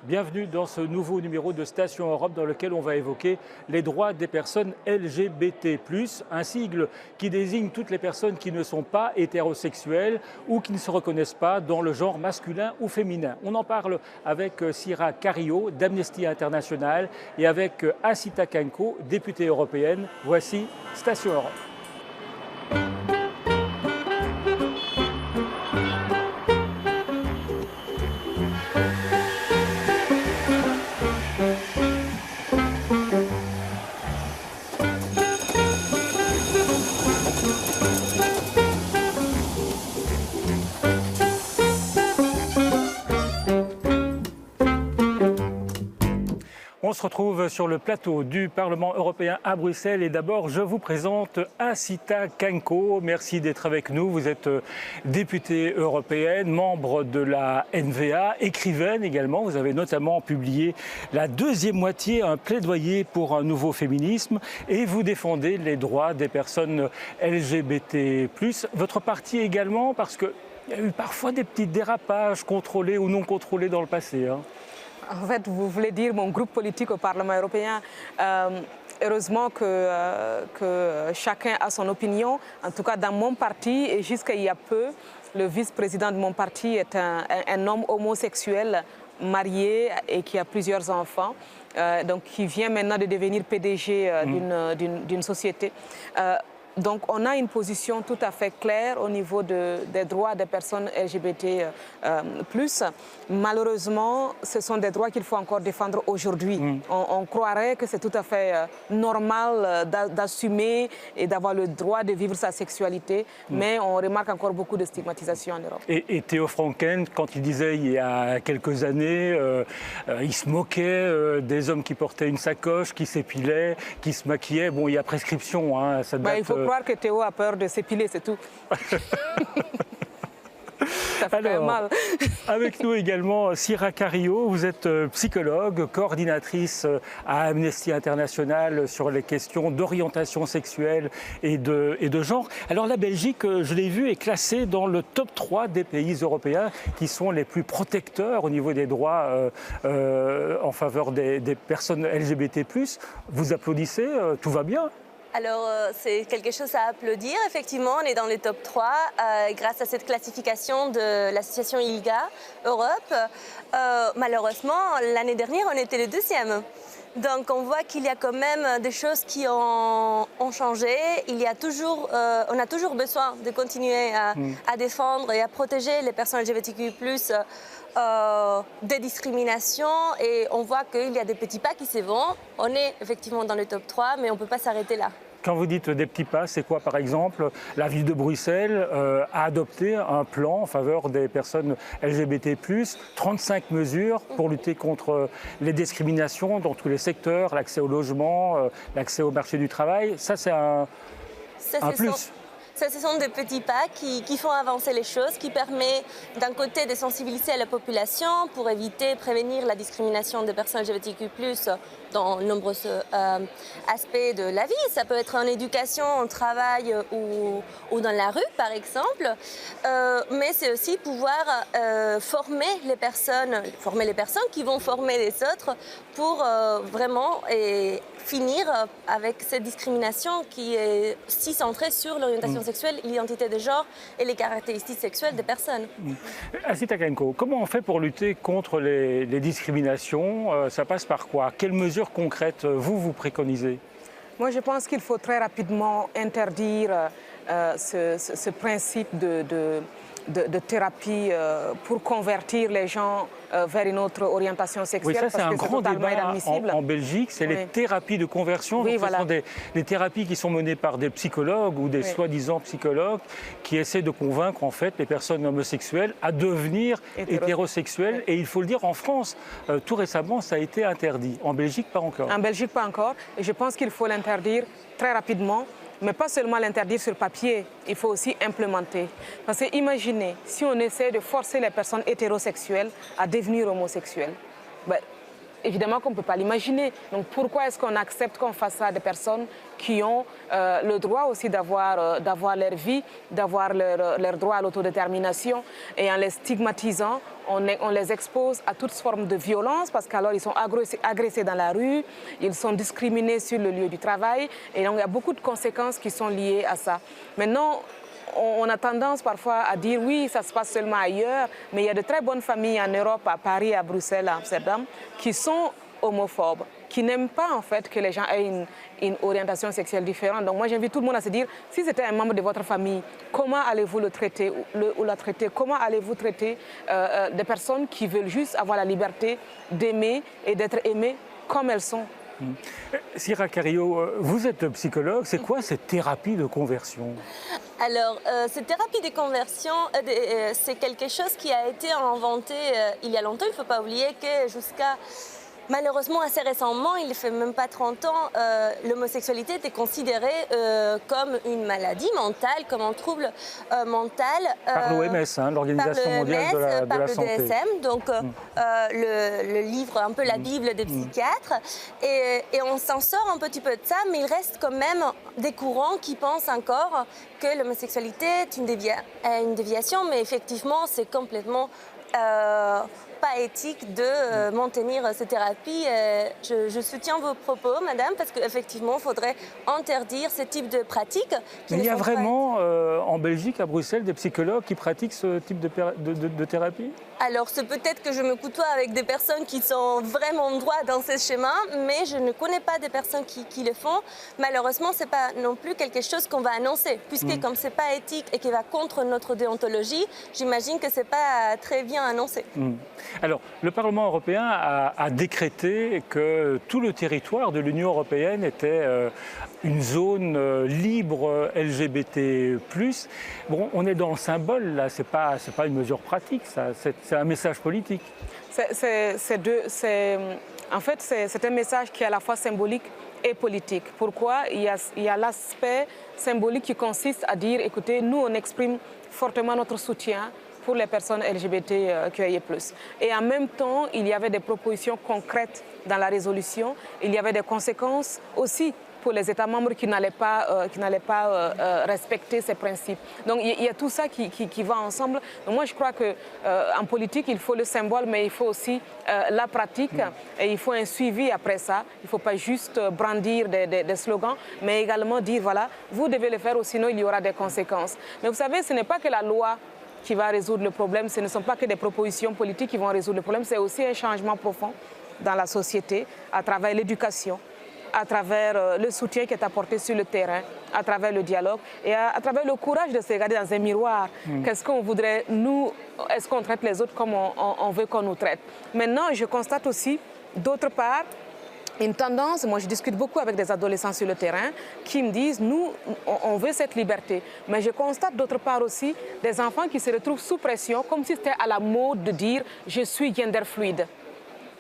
Bienvenue dans ce nouveau numéro de Station Europe dans lequel on va évoquer les droits des personnes LGBT+, un sigle qui désigne toutes les personnes qui ne sont pas hétérosexuelles ou qui ne se reconnaissent pas dans le genre masculin ou féminin. On en parle avec Sira Carillo d'Amnesty International et avec Asita Kanko, députée européenne. Voici Station Europe. On se retrouve sur le plateau du Parlement européen à Bruxelles et d'abord je vous présente Asita Kanko. Merci d'être avec nous. Vous êtes députée européenne, membre de la NVA, écrivaine également. Vous avez notamment publié La deuxième moitié, un plaidoyer pour un nouveau féminisme et vous défendez les droits des personnes LGBT+. Votre parti également, parce qu'il y a eu parfois des petits dérapages contrôlés ou non contrôlés dans le passé. En fait, vous voulez dire mon groupe politique au Parlement européen. Heureusement que chacun a son opinion. En tout cas, dans mon parti, et jusqu'à il y a peu, le vice-président de mon parti est un homme homosexuel marié et qui a plusieurs enfants. Donc, qui vient maintenant de devenir PDG d'une société. Donc, on a une position tout à fait claire au niveau des droits des personnes LGBT+. Malheureusement, ce sont des droits qu'il faut encore défendre aujourd'hui. On croirait que c'est tout à fait normal d'assumer et d'avoir le droit de vivre sa sexualité, mais on remarque encore beaucoup de stigmatisation en Europe. Et Theo Franken, quand il disait il y a quelques années, il se moquait des hommes qui portaient une sacoche, qui s'épilaient, qui se maquillaient. Bon, il y a prescription, hein, ça date... Il faut croire que Théo a peur de s'épiler, c'est tout. Ça fait Alors, mal. Avec nous également Sira Carillo, vous êtes psychologue, coordinatrice à Amnesty International sur les questions d'orientation sexuelle et de genre. Alors la Belgique, je l'ai vu, est classée dans le top 3 des pays européens qui sont les plus protecteurs au niveau des droits en faveur des personnes LGBT+. Vous applaudissez, tout va bien ? Alors, c'est quelque chose à applaudir. Effectivement, on est dans les top 3 grâce à cette classification de l'association ILGA Europe. Malheureusement, l'année dernière, on était le 2e. Donc, on voit qu'il y a quand même des choses qui ont changé. On a toujours besoin de continuer à défendre et à protéger les personnes LGBTQ+, des discriminations, et on voit qu'il y a des petits pas qui se font. On est effectivement dans le top 3, mais on ne peut pas s'arrêter là. Quand vous dites des petits pas, c'est quoi par exemple? La ville de Bruxelles a adopté un plan en faveur des personnes LGBT+, 35 mesures pour lutter contre les discriminations dans tous les secteurs, l'accès au logement, l'accès au marché du travail. Ça, c'est un plus. Ça, ce sont des petits pas qui font avancer les choses, qui permettent d'un côté de sensibiliser la population pour éviter, prévenir la discrimination des personnes LGBTQ+, dans de nombreux aspects de la vie. Ça peut être en éducation, au travail ou dans la rue, par exemple. Mais c'est aussi pouvoir former les personnes qui vont former les autres pour vraiment finir avec cette discrimination qui est si centrée sur l'orientation sexuelle, l'identité de genre et les caractéristiques sexuelles des personnes. Asita Kanko, comment on fait pour lutter contre les discriminations? Ça passe par quoi? Quelles mesures concrètes vous préconisez? Moi, je pense qu'il faut très rapidement interdire ce principe de thérapie pour convertir les gens vers une autre orientation sexuelle. Oui, ça c'est un grand débat en Belgique, c'est les thérapies de conversion. Oui, donc, voilà. Ce sont des thérapies qui sont menées par des psychologues ou des soi-disant psychologues qui essaient de convaincre en fait les personnes homosexuelles à devenir hétérosexuelles. Et il faut le dire, en France, tout récemment, ça a été interdit. En Belgique, pas encore. En Belgique, pas encore. Et je pense qu'il faut l'interdire très rapidement. Mais pas seulement l'interdire sur papier, il faut aussi implémenter. Parce que imaginez, si on essaie de forcer les personnes hétérosexuelles à devenir homosexuelles, évidemment qu'on ne peut pas l'imaginer. Donc pourquoi est-ce qu'on accepte qu'on fasse ça à des personnes qui ont le droit aussi d'avoir leur vie, d'avoir leur droit à l'autodétermination, et en les stigmatisant, on les expose à toutes formes de violence parce qu'alors ils sont agressés dans la rue, ils sont discriminés sur le lieu du travail, et donc il y a beaucoup de conséquences qui sont liées à ça. Maintenant, on a tendance parfois à dire oui, ça se passe seulement ailleurs, mais il y a de très bonnes familles en Europe, à Paris, à Bruxelles, à Amsterdam, qui sont homophobes, qui n'aiment pas en fait que les gens aient une orientation sexuelle différente. Donc moi j'invite tout le monde à se dire, si c'était un membre de votre famille, comment allez-vous le traiter ou la traiter? Comment allez-vous traiter des personnes qui veulent juste avoir la liberté d'aimer et d'être aimées comme elles sont? Sira Carillo, vous êtes psychologue, c'est quoi cette thérapie de conversion? Alors, cette thérapie de conversion, c'est quelque chose qui a été inventé il y a longtemps. Il ne faut pas oublier que jusqu'à, malheureusement, assez récemment, il ne fait même pas 30 ans, l'homosexualité était considérée comme une maladie mentale, comme un trouble mental. Par l'OMS, l'Organisation mondiale de la par santé. le DSM, donc le livre, un peu la Bible des psychiatres. Et on s'en sort un petit peu de ça, mais il reste quand même des courants qui pensent encore que l'homosexualité est une déviation, mais effectivement, c'est complètement pas éthique de maintenir ces thérapies. Je soutiens vos propos, madame, parce qu'effectivement, il faudrait interdire ce type de pratiques. Il y a vraiment en Belgique, à Bruxelles, des psychologues qui pratiquent ce type de thérapie? Alors, c'est peut-être que je me côtoie avec des personnes qui sont vraiment droits dans ce schéma, mais je ne connais pas des personnes qui le font. Malheureusement, ce n'est pas non plus quelque chose qu'on va annoncer, puisque comme ce n'est pas éthique et qui va contre notre déontologie, j'imagine que ce n'est pas très bien annoncé. Alors, le Parlement européen a décrété que tout le territoire de l'Union européenne était une zone libre LGBT+. Bon, on est dans le symbole, là, c'est pas une mesure pratique, ça, c'est un message politique. En fait, c'est un message qui est à la fois symbolique et politique. Pourquoi? Il y a l'aspect symbolique qui consiste à dire, écoutez, nous, on exprime fortement notre soutien pour les personnes LGBTQIA+. Et en même temps, il y avait des propositions concrètes dans la résolution. Il y avait des conséquences aussi pour les États membres qui n'allaient pas respecter ces principes. Donc il y a tout ça qui va ensemble. Donc moi je crois qu'en politique, il faut le symbole, mais il faut aussi la pratique. Et il faut un suivi après ça. Il ne faut pas juste brandir des slogans, mais également dire, voilà, vous devez le faire ou sinon il y aura des conséquences. Mais vous savez, ce n'est pas que la loi qui va résoudre le problème, ce ne sont pas que des propositions politiques qui vont résoudre le problème, c'est aussi un changement profond dans la société à travers l'éducation, à travers le soutien qui est apporté sur le terrain, à travers le dialogue et à travers le courage de se regarder dans un miroir. Qu'est-ce qu'on voudrait, nous, est-ce qu'on traite les autres comme on veut qu'on nous traite? Maintenant, je constate aussi, d'autre part, une tendance, moi je discute beaucoup avec des adolescents sur le terrain qui me disent, nous, on veut cette liberté. Mais je constate d'autre part aussi des enfants qui se retrouvent sous pression, comme si c'était à la mode de dire, je suis gender fluide.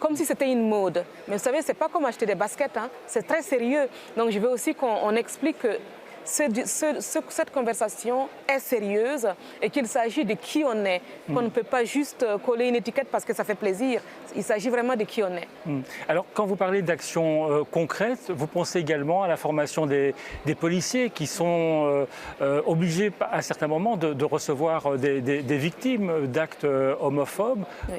Comme si c'était une mode. Mais vous savez, ce n'est pas comme acheter des baskets, c'est très sérieux. Donc je veux aussi qu'on explique que cette conversation est sérieuse et qu'il s'agit de qui on est. Qu'on ne peut pas juste coller une étiquette parce que ça fait plaisir. Il s'agit vraiment de qui on est. Alors, quand vous parlez d'actions concrètes, vous pensez également à la formation des policiers qui sont obligés à certains moments de recevoir des victimes d'actes homophobes. Oui.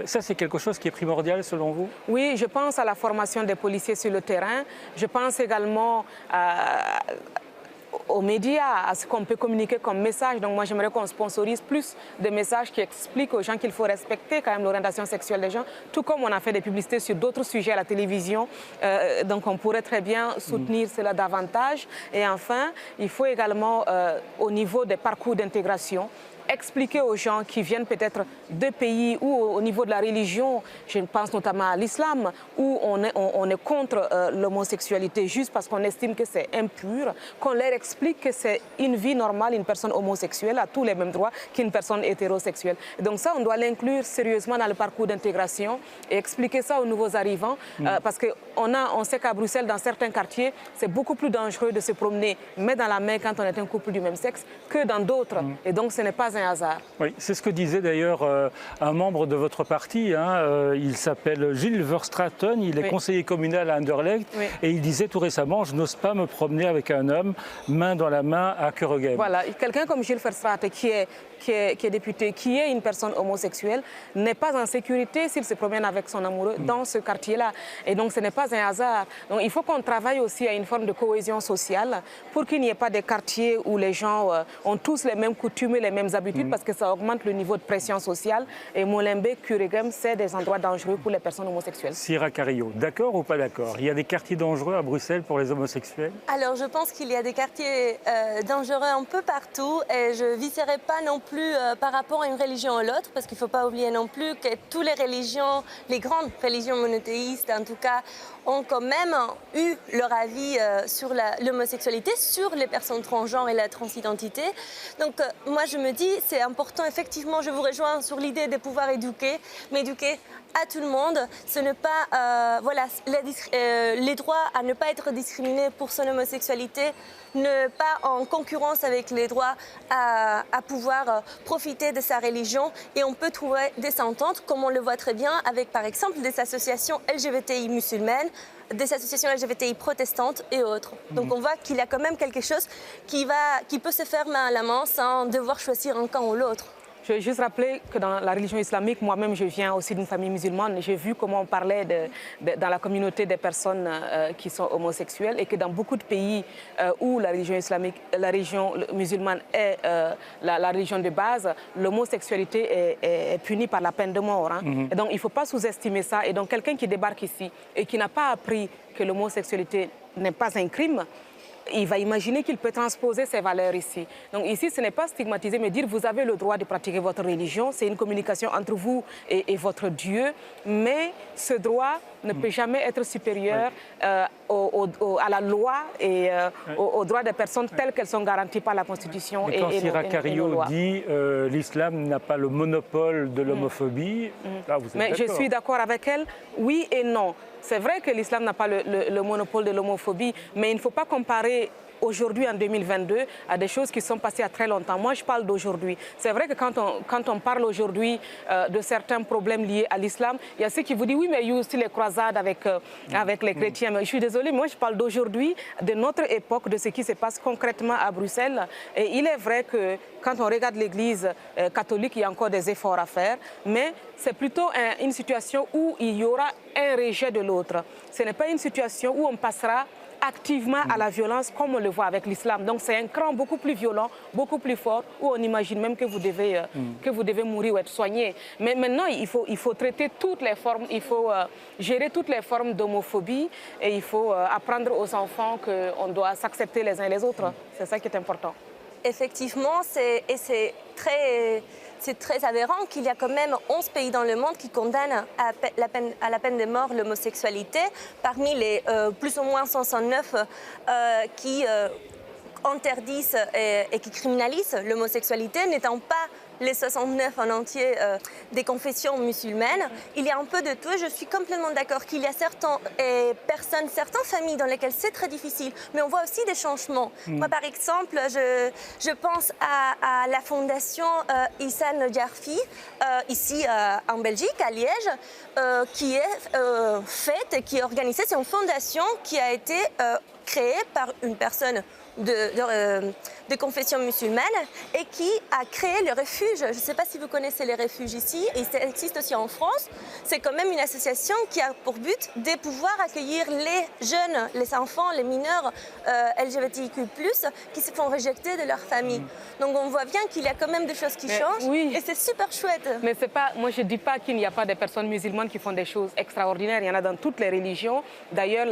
Ça, c'est quelque chose qui est primordial selon vous? Oui, je pense à la formation des policiers sur le terrain. Je pense également aux médias, à ce qu'on peut communiquer comme message. Donc moi, j'aimerais qu'on sponsorise plus de messages qui expliquent aux gens qu'il faut respecter quand même l'orientation sexuelle des gens, tout comme on a fait des publicités sur d'autres sujets à la télévision. Donc on pourrait très bien soutenir cela davantage. Et enfin, il faut également, au niveau des parcours d'intégration, expliquer aux gens qui viennent peut-être de pays où au niveau de la religion, je pense notamment à l'islam, où on est contre l'homosexualité juste parce qu'on estime que c'est impur, qu'on leur explique que c'est une vie normale, une personne homosexuelle a tous les mêmes droits qu'une personne hétérosexuelle. Et donc ça, on doit l'inclure sérieusement dans le parcours d'intégration et expliquer ça aux nouveaux arrivants, parce qu'on sait qu'à Bruxelles, dans certains quartiers, c'est beaucoup plus dangereux de se promener main dans la main quand on est un couple du même sexe que dans d'autres. Et donc ce n'est pas un hasard. Oui, c'est ce que disait d'ailleurs un membre de votre parti. Il s'appelle Gilles Verstraeten, il est conseiller communal à Anderlecht. Et il disait tout récemment, je n'ose pas me promener avec un homme main dans la main à Keurugem. Voilà, quelqu'un comme Gilles Verstraeten qui est député, qui est une personne homosexuelle, n'est pas en sécurité s'il se promène avec son amoureux dans ce quartier-là. Et donc ce n'est pas un hasard. Donc il faut qu'on travaille aussi à une forme de cohésion sociale pour qu'il n'y ait pas des quartiers où les gens ont tous les mêmes coutumes et les mêmes habitudes parce que ça augmente le niveau de pression sociale. Et Molenbeek, Keurugem, c'est des endroits dangereux pour les personnes homosexuelles. Sira Carillo, d'accord ou pas d'accord? Il y a des quartiers dangereux à Bruxelles pour les homosexuels? Alors je pense qu'il y a des quartiers dangereux un peu partout et je ne viserai pas non plus par rapport à une religion ou l'autre parce qu'il ne faut pas oublier non plus que toutes les religions, les grandes religions monothéistes en tout cas, ont quand même eu leur avis sur l'homosexualité, sur les personnes transgenres et la transidentité. Donc moi je me dis c'est important effectivement, je vous rejoins sur l'idée de pouvoir éduquer, mais éduquer à tout le monde, ce n'est pas les droits à ne pas être discriminé pour son homosexualité, ne pas en concurrence avec les droits à pouvoir profiter de sa religion et on peut trouver des ententes comme on le voit très bien avec par exemple des associations LGBTI musulmanes, des associations LGBTI protestantes et autres. Donc on voit qu'il y a quand même quelque chose qui peut se faire main à la main sans devoir choisir un camp ou l'autre. Je veux juste rappeler que dans la religion islamique, moi-même je viens aussi d'une famille musulmane, j'ai vu comment on parlait dans la communauté des personnes qui sont homosexuelles et que dans beaucoup de pays où la religion islamique, la religion musulmane est la religion de base, l'homosexualité est punie par la peine de mort. Et donc il ne faut pas sous-estimer ça. Et donc quelqu'un qui débarque ici et qui n'a pas appris que l'homosexualité n'est pas un crime, il va imaginer qu'il peut transposer ses valeurs ici. Donc ici, ce n'est pas stigmatiser, mais dire vous avez le droit de pratiquer votre religion. C'est une communication entre vous et votre Dieu. Mais ce droit ne peut jamais être supérieur à la loi et aux droits des personnes telles qu'elles sont garanties par la Constitution. Et quand Sira Carillo dit l'islam n'a pas le monopole de l'homophobie, là vous êtes mais d'accord. je suis d'accord avec elle, oui et non. C'est vrai que l'islam n'a pas le monopole de l'homophobie, mais il ne faut pas comparer aujourd'hui, en 2022, à des choses qui sont passées à très longtemps. Moi, je parle d'aujourd'hui. C'est vrai que quand on parle aujourd'hui de certains problèmes liés à l'islam, il y a ceux qui vous disent, oui, mais il y a aussi les croisades avec les chrétiens. Mais je suis désolée, moi, je parle d'aujourd'hui, de notre époque, de ce qui se passe concrètement à Bruxelles. Et il est vrai que quand on regarde l'Église catholique, il y a encore des efforts à faire, mais c'est plutôt une situation où il y aura un rejet de l'autre. Ce n'est pas une situation où on passera activement à la violence comme on le voit avec l'islam. Donc c'est un cran beaucoup plus violent, beaucoup plus fort, où on imagine même que vous devez mourir ou être soigné. Mais maintenant, il faut traiter toutes les formes, il faut gérer toutes les formes d'homophobie et il faut apprendre aux enfants qu'on doit s'accepter les uns les autres. C'est ça qui est important. Effectivement, c'est très aberrant qu'il y a quand même 11 pays dans le monde qui condamnent à la peine de mort l'homosexualité, parmi les plus ou moins 109 qui interdisent et qui criminalisent l'homosexualité, n'étant pas les 69 en entier des confessions musulmanes. Il y a un peu de tout et je suis complètement d'accord qu'il y a certaines personnes, certaines familles dans lesquelles c'est très difficile, mais on voit aussi des changements. Moi, par exemple, je pense à la fondation Ihsan Jarfi, ici en Belgique, à Liège, qui est faite et qui est organisée. C'est une fondation qui a été créée par une personne de confession musulmane et qui a créé le refuge. Je ne sais pas si vous connaissez les refuges ici, et ça existe aussi en France. C'est quand même une association qui a pour but de pouvoir accueillir les jeunes, les enfants, les mineurs LGBTIQ+, qui se font rejeter de leur famille. Donc on voit bien qu'il y a quand même des choses qui changent, oui. Et c'est super chouette. Mais c'est pas, moi je ne dis pas qu'il n'y a pas de personnes musulmanes qui font des choses extraordinaires. Il y en a dans toutes les religions. D'ailleurs,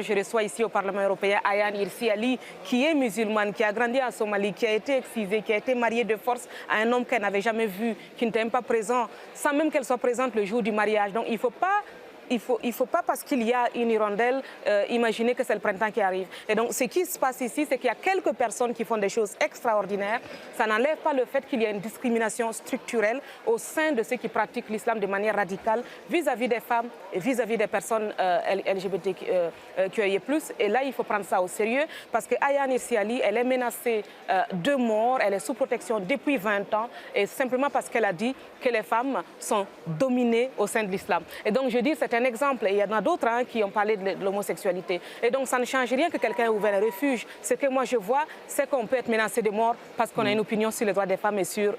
je reçois ici au Parlement européen Ayaan Hirsi Ali, qui est musulmane, qui a grandi en Somalie, qui a été excisée, qui a été mariée de force à un homme qu'elle n'avait jamais vu, qui n'était même pas présent, sans même qu'elle soit présente le jour du mariage. Donc il ne faut pas il faut pas, parce qu'il y a une hirondelle, imaginer que c'est le printemps qui arrive. Et donc, ce qui se passe ici, c'est qu'il y a quelques personnes qui font des choses extraordinaires. Ça n'enlève pas le fait qu'il y a une discrimination structurelle au sein de ceux qui pratiquent l'islam de manière radicale vis-à-vis des femmes et vis-à-vis des personnes LGBTQIA+. Et là, il faut prendre ça au sérieux parce que Ayaan Hirsi Ali, elle est menacée de mort, elle est sous protection depuis 20 ans, et simplement parce qu'elle a dit que les femmes sont dominées au sein de l'islam. Et donc, je dis, c'est un exemple. Et il y en a d'autres qui ont parlé de l'homosexualité. Et donc, ça ne change rien que quelqu'un ait ouvert un refuge. Ce que moi, je vois, c'est qu'on peut être menacé de mort parce qu'on a une opinion sur les droits des femmes et sur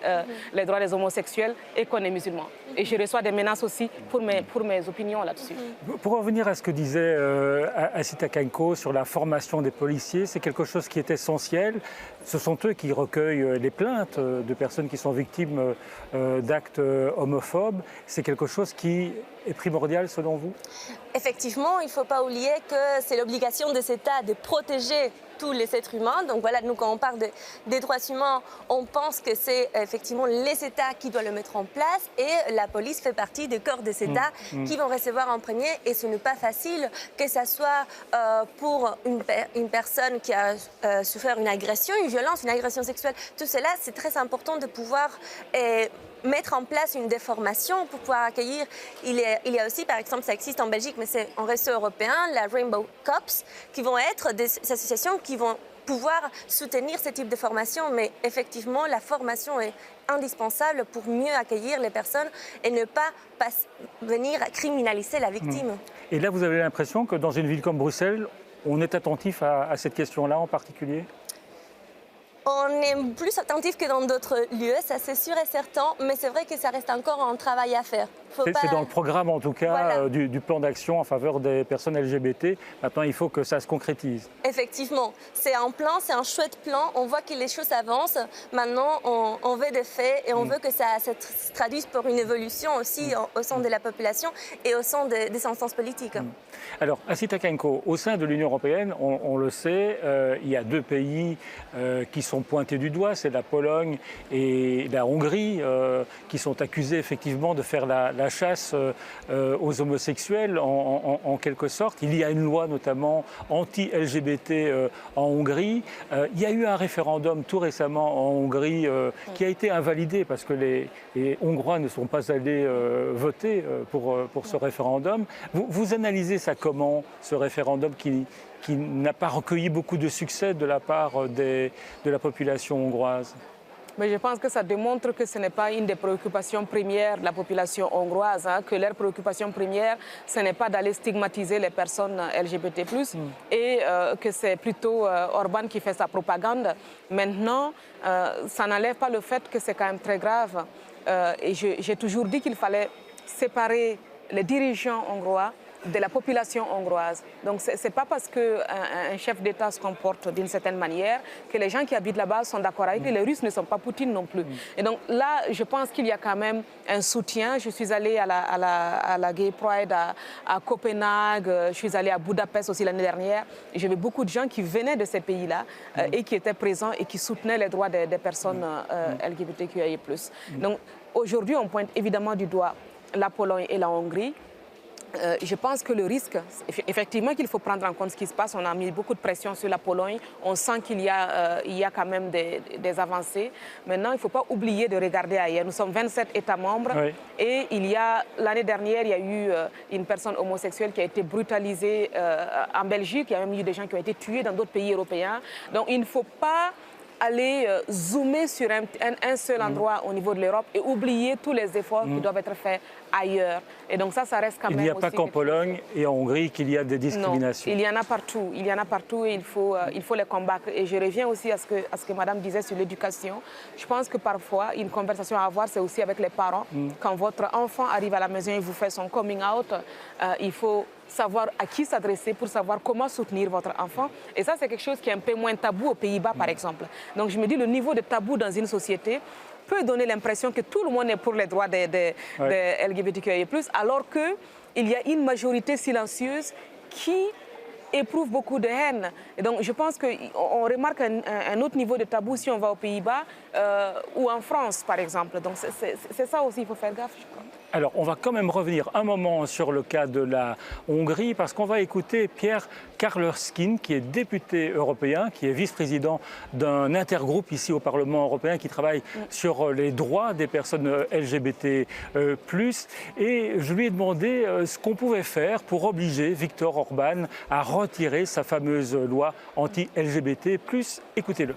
les droits des homosexuels et qu'on est musulman. Et je reçois des menaces aussi pour mes opinions là-dessus. Pour revenir à ce que disait Asita Kanko sur la formation des policiers, c'est quelque chose qui est essentiel. Ce sont eux qui recueillent les plaintes de personnes qui sont victimes d'actes homophobes. C'est quelque chose qui est primordial selon vous? Effectivement, il ne faut pas oublier que c'est l'obligation des États de protéger tous les êtres humains. Donc voilà, nous quand on parle des droits humains, on pense que c'est effectivement les États qui doivent le mettre en place et la police fait partie des corps des États qui vont recevoir en premier. Et ce n'est pas facile, que ce soit pour une personne qui a souffert une agression, une violence, une agression sexuelle. Tout cela, c'est très important de pouvoir mettre en place une déformation pour pouvoir accueillir. Il y a aussi, par exemple, ça existe en Belgique, mais c'est en réseau européen, la Rainbow Cops, qui vont être des associations qui vont pouvoir soutenir ce type de formation. Mais effectivement, la formation est indispensable pour mieux accueillir les personnes et ne pas venir criminaliser la victime. Et là, vous avez l'impression que dans une ville comme Bruxelles, on est attentif à cette question-là en particulier? On est plus attentif que dans d'autres lieux, ça c'est sûr et certain, mais c'est vrai que ça reste encore un travail à faire. C'est dans le programme en tout cas voilà. du plan d'action en faveur des personnes LGBT. Maintenant, il faut que ça se concrétise. Effectivement, c'est un plan, c'est un chouette plan. On voit que les choses avancent. Maintenant, on veut des faits et on veut que ça se traduise pour une évolution aussi au sein de la population et au sein des instances politiques. Alors, Asita Kanko, au sein de l'Union européenne, on le sait, il y a deux pays qui sont pointés du doigt, c'est la Pologne et la Hongrie, qui sont accusés effectivement de faire la chasse aux homosexuels en quelque sorte. Il y a une loi notamment anti-LGBT en Hongrie. Il y a eu un référendum tout récemment en Hongrie qui a été invalidé parce que les Hongrois ne sont pas allés voter pour ce référendum. Vous analysez ça comment, ce référendum qui n'a pas recueilli beaucoup de succès de la part de la population hongroise? Mais je pense que ça démontre que ce n'est pas une des préoccupations premières de la population hongroise, que leur préoccupation première, ce n'est pas d'aller stigmatiser les personnes LGBT+, et que c'est plutôt Orban qui fait sa propagande. Maintenant, ça n'enlève pas le fait que c'est quand même très grave. Et j'ai toujours dit qu'il fallait séparer les dirigeants hongrois de la population hongroise. Donc ce n'est pas parce qu'un chef d'État se comporte d'une certaine manière que les gens qui habitent là-bas sont d'accord avec lui. Les Russes ne sont pas Poutine non plus. Et donc là, je pense qu'il y a quand même un soutien. Je suis allée à la Gay Pride à Copenhague, je suis allée à Budapest aussi l'année dernière. J'avais beaucoup de gens qui venaient de ces pays-là et qui étaient présents et qui soutenaient les droits des personnes LGBTQIA+. Donc aujourd'hui, on pointe évidemment du doigt la Pologne et la Hongrie. Je pense que le risque, effectivement qu'il faut prendre en compte ce qui se passe. On a mis beaucoup de pression sur la Pologne. On sent qu'il y a quand même des avancées. Maintenant, il ne faut pas oublier de regarder ailleurs. Nous sommes 27 États membres. Oui. Et l'année dernière, il y a eu une personne homosexuelle qui a été brutalisée en Belgique. Il y a même eu des gens qui ont été tués dans d'autres pays européens. Donc il ne faut pas aller zoomer sur un seul endroit au niveau de l'Europe et oublier tous les efforts qui doivent être faits ailleurs. Et donc ça reste quand même. Il n'y a pas qu'en Pologne et en Hongrie qu'il y a des discriminations. Non, il y en a partout. Il y en a partout et il faut les combattre. Et je reviens aussi à ce que Madame disait sur l'éducation. Je pense que parfois, une conversation à avoir, c'est aussi avec les parents. Quand votre enfant arrive à la maison et vous fait son coming out, il faut savoir à qui s'adresser pour savoir comment soutenir votre enfant. Et ça, c'est quelque chose qui est un peu moins tabou aux Pays-Bas, par exemple. Donc je me dis, le niveau de tabou dans une société peut donner l'impression que tout le monde est pour les droits des LGBTQIA+, alors qu'il y a une silencieuse qui éprouve beaucoup de haine. Et donc je pense qu'on remarque un autre niveau de tabou si on va aux Pays-Bas ou en France, par exemple. Donc c'est ça aussi, il faut faire gaffe, je crois. Alors, on va quand même revenir un moment sur le cas de la Hongrie parce qu'on va écouter Pierre Karlerskin, qui est député européen, qui est vice-président d'un intergroupe ici au Parlement européen qui travaille sur les droits des personnes LGBT+. Et je lui ai demandé ce qu'on pouvait faire pour obliger Viktor Orban à retirer sa fameuse loi anti-LGBT+. Écoutez-le.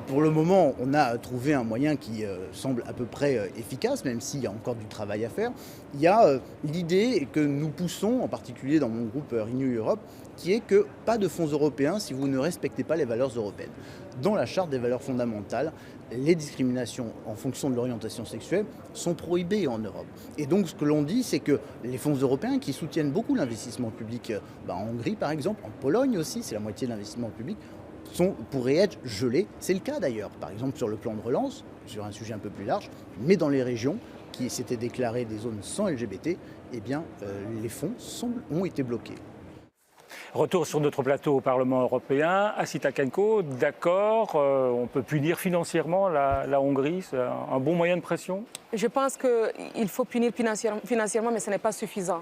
Pour le moment, on a trouvé un moyen qui semble à peu près efficace, même s'il y a encore du travail à faire. Il y a l'idée que nous poussons, en particulier dans mon groupe Renew Europe, qui est que pas de fonds européens si vous ne respectez pas les valeurs européennes. Dans la charte des valeurs fondamentales, les discriminations en fonction de l'orientation sexuelle sont prohibées en Europe. Et donc ce que l'on dit, c'est que les fonds européens qui soutiennent beaucoup l'investissement public, en Hongrie par exemple, en Pologne aussi, c'est la moitié de l'investissement public, pourraient être gelés. C'est le cas d'ailleurs, par exemple sur le plan de relance, sur un sujet un peu plus large, mais dans les régions qui s'étaient déclarées des zones sans LGBT, eh bien, les fonds ont été bloqués. Retour sur notre plateau au Parlement européen. Asita Kanko, d'accord, on peut punir financièrement la Hongrie, c'est un bon moyen de pression? Je pense qu'il faut punir financièrement, mais ce n'est pas suffisant.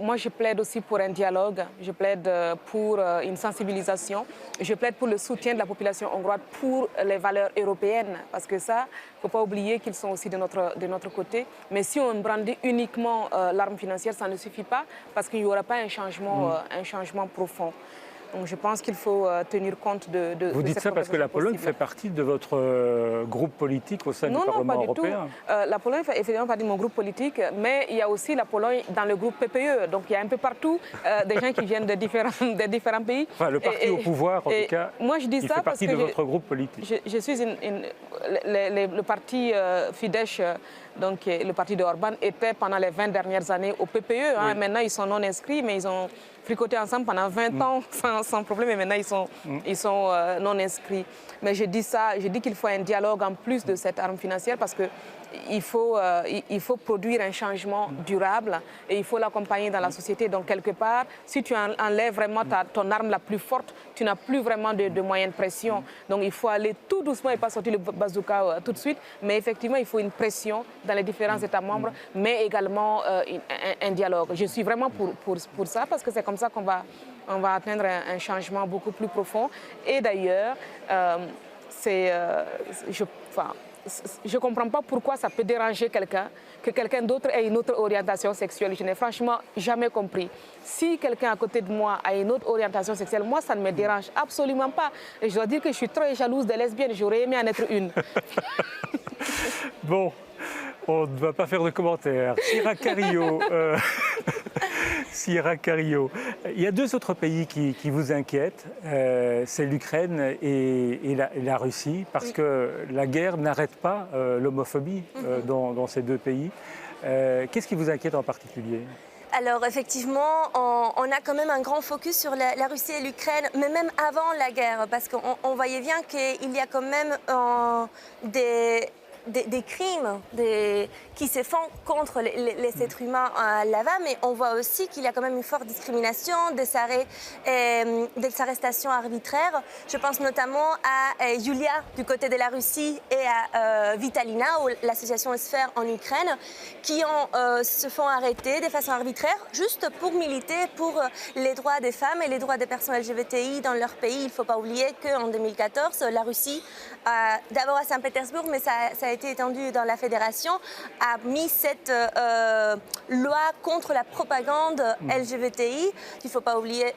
Moi, je plaide aussi pour un dialogue, je plaide pour une sensibilisation, je plaide pour le soutien de la population hongroise pour les valeurs européennes, parce que ça, il ne faut pas oublier qu'ils sont aussi de notre côté. Mais si on brandit uniquement l'arme financière, ça ne suffit pas, parce qu'il n'y aura pas un changement profond. Donc je pense qu'il faut tenir compte de Vous dites ça parce que la Pologne fait partie de votre groupe politique au sein du Parlement européen? Non, pas du tout. La Pologne fait effectivement partie de mon groupe politique, mais il y a aussi la Pologne dans le groupe PPE. Donc il y a un peu partout des gens qui viennent de différents pays. Enfin, le parti au pouvoir, en tout cas, moi, je dis il ça fait partie parce de que votre groupe politique. Je suis le parti Fidesz, donc le parti de Orban, était pendant les 20 dernières années au PPE. Oui. Maintenant, ils sont non inscrits, mais ils ont fricoté ensemble pendant 20 ans sans problème, et maintenant ils sont non inscrits. Mais je dis ça, je dis qu'il faut un dialogue en plus de cette arme financière parce que il faut produire un changement durable et il faut l'accompagner dans la société. Donc quelque part, si tu enlèves vraiment ton arme la plus forte, tu n'as plus vraiment de moyens de pression. Donc il faut aller tout doucement et pas sortir le bazooka tout de suite. Mais effectivement, il faut une pression dans les différents États membres, mais également un dialogue. Je suis vraiment pour ça parce que c'est comme ça qu'on va atteindre un changement beaucoup plus profond. Et d'ailleurs, je ne comprends pas pourquoi ça peut déranger quelqu'un, que quelqu'un d'autre ait une autre orientation sexuelle. Je n'ai franchement jamais compris. Si quelqu'un à côté de moi a une autre orientation sexuelle, moi, ça ne me dérange absolument pas. Et je dois dire que je suis très jalouse des lesbiennes. J'aurais aimé en être une. Bon, on ne va pas faire de commentaires. Sira Carillo, Sira Carillo, il y a deux autres pays qui vous inquiètent, c'est l'Ukraine et la Russie, parce que la guerre n'arrête pas l'homophobie dans ces deux pays. Qu'est-ce qui vous inquiète en particulier ? Alors effectivement, on a quand même un grand focus sur la Russie et l'Ukraine, mais même avant la guerre, parce qu'on voyait bien qu'il y a quand même des crimes qui se font contre les êtres humains là-bas, mais on voit aussi qu'il y a quand même une forte discrimination, des arrestations arbitraires. Je pense notamment à Yulia du côté de la Russie et à Vitalina, ou l'association Sphère en Ukraine, qui se font arrêter de façon arbitraire juste pour militer pour les droits des femmes et les droits des personnes LGBTI dans leur pays. Il ne faut pas oublier qu'en 2014, la Russie, d'abord à Saint-Pétersbourg, mais ça a été étendu dans la fédération, a mis cette loi contre la propagande LGBTI. Il ne faut pas oublier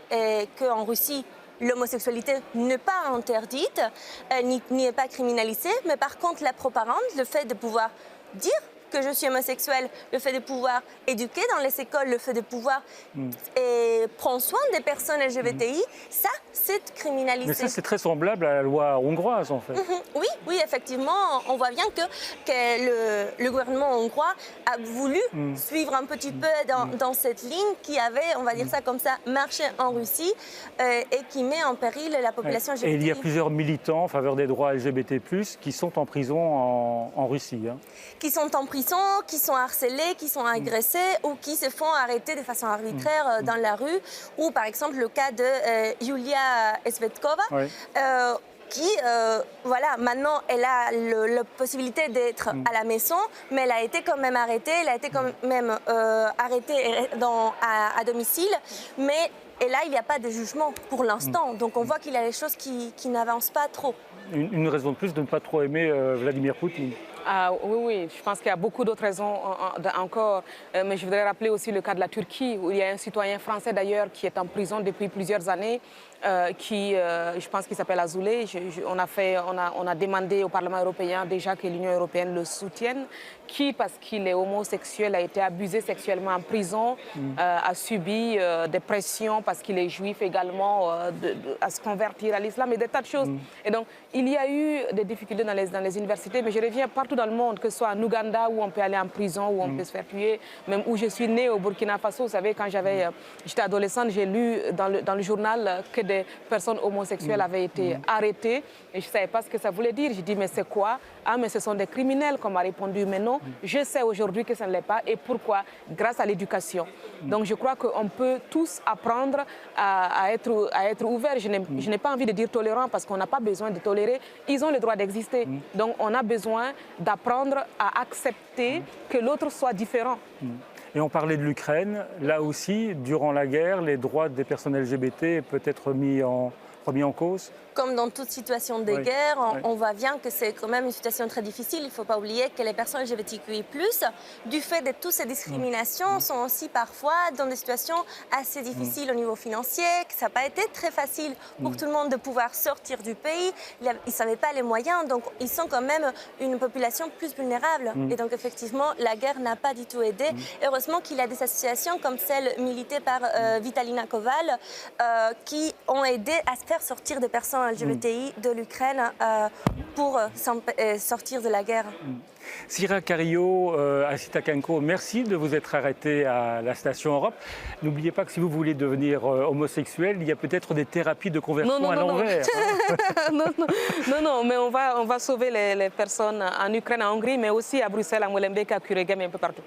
qu'en Russie, l'homosexualité n'est pas interdite, n'est pas criminalisée, mais par contre la propagande, le fait de pouvoir dire que je suis homosexuelle, le fait de pouvoir éduquer dans les écoles, le fait de pouvoir prendre soin des personnes LGBTI, ça, c'est criminalisé. Mais ça, c'est très semblable à la loi hongroise, en fait. Oui, effectivement, on voit bien que le gouvernement hongrois a voulu suivre un petit peu dans cette ligne qui avait, on va dire ça comme ça, marché en Russie et qui met en péril la population LGBTI. Et il y a plusieurs militants en faveur des droits LGBT+, qui sont en prison en Russie. Qui sont en prison, qui sont harcelés, qui sont agressés ou qui se font arrêter de façon arbitraire dans la rue. Ou par exemple le cas de Yulia Svetkova. qui, voilà, maintenant, elle a la possibilité d'être à la maison, mais elle a été quand même arrêtée. Elle a été quand même arrêtée à domicile, mais et là, il n'y a pas de jugement pour l'instant. Donc on voit qu'il y a des choses qui n'avancent pas trop. Une raison de plus de ne pas trop aimer Vladimir Poutine. Ah, oui, je pense qu'il y a beaucoup d'autres raisons encore. Mais je voudrais rappeler aussi le cas de la Turquie, où il y a un citoyen français d'ailleurs qui est en prison depuis plusieurs années, je pense qu'il s'appelle Azoulay. On a demandé au Parlement européen déjà que l'Union européenne le soutienne, qui, parce qu'il est homosexuel, a été abusé sexuellement en prison, a subi des pressions parce qu'il est juif également, à se convertir à l'islam et des tas de choses. Et donc, il y a eu des difficultés dans les universités, mais je reviens partout dans le monde, que ce soit en Ouganda où on peut aller en prison, où on peut se faire tuer, même où je suis née au Burkina Faso. Vous savez, quand j'étais adolescente, j'ai lu dans le journal que des personnes homosexuelles avaient été arrêtées et je ne savais pas ce que ça voulait dire. Je dis mais c'est quoi? Ah mais ce sont des criminels, qu'on m'a répondu. Mais non, je sais aujourd'hui que ça ne l'est pas. Et pourquoi? Grâce à l'éducation. Donc je crois qu'on peut tous apprendre à être ouverts. Je n'ai pas envie de dire tolérant parce qu'on n'a pas besoin de tolérer. Ils ont le droit d'exister. Donc on a besoin d'apprendre à accepter que l'autre soit différent. Et on parlait de l'Ukraine. Là aussi, durant la guerre, les droits des personnes LGBT peuvent être remis en cause. Comme dans toute situation de guerre, on voit bien que c'est quand même une situation très difficile. Il ne faut pas oublier que les personnes LGBTQI+, du fait de toutes ces discriminations, sont aussi parfois dans des situations assez difficiles au niveau financier, que ça n'a pas été très facile pour tout le monde de pouvoir sortir du pays. Ils ne savaient pas les moyens, donc ils sont quand même une population plus vulnérable. Et donc effectivement, la guerre n'a pas du tout aidé. Heureusement qu'il y a des associations comme celle militée par Vitalina Koval qui ont aidé à se faire sortir des personnes LGBTI de l'Ukraine pour sortir de la guerre. Sira Carillo, Asita Kanko, merci de vous être arrêté à la Station Europe. N'oubliez pas que si vous voulez devenir homosexuel, il y a peut-être des thérapies de conversion à l'envers. Non, mais on va sauver les personnes en Ukraine, en Hongrie, mais aussi à Bruxelles, à Molenbeek, à Kuregem et un peu partout.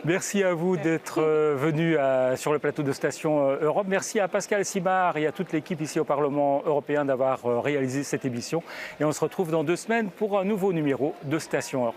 Merci à vous d'être venu sur le plateau de Station Europe. Merci à Pascal Simard et à toute l'équipe ici au Parlement européen d'avoir réalisé cette émission. Et on se retrouve dans 2 semaines pour un nouveau numéro de Station Europe.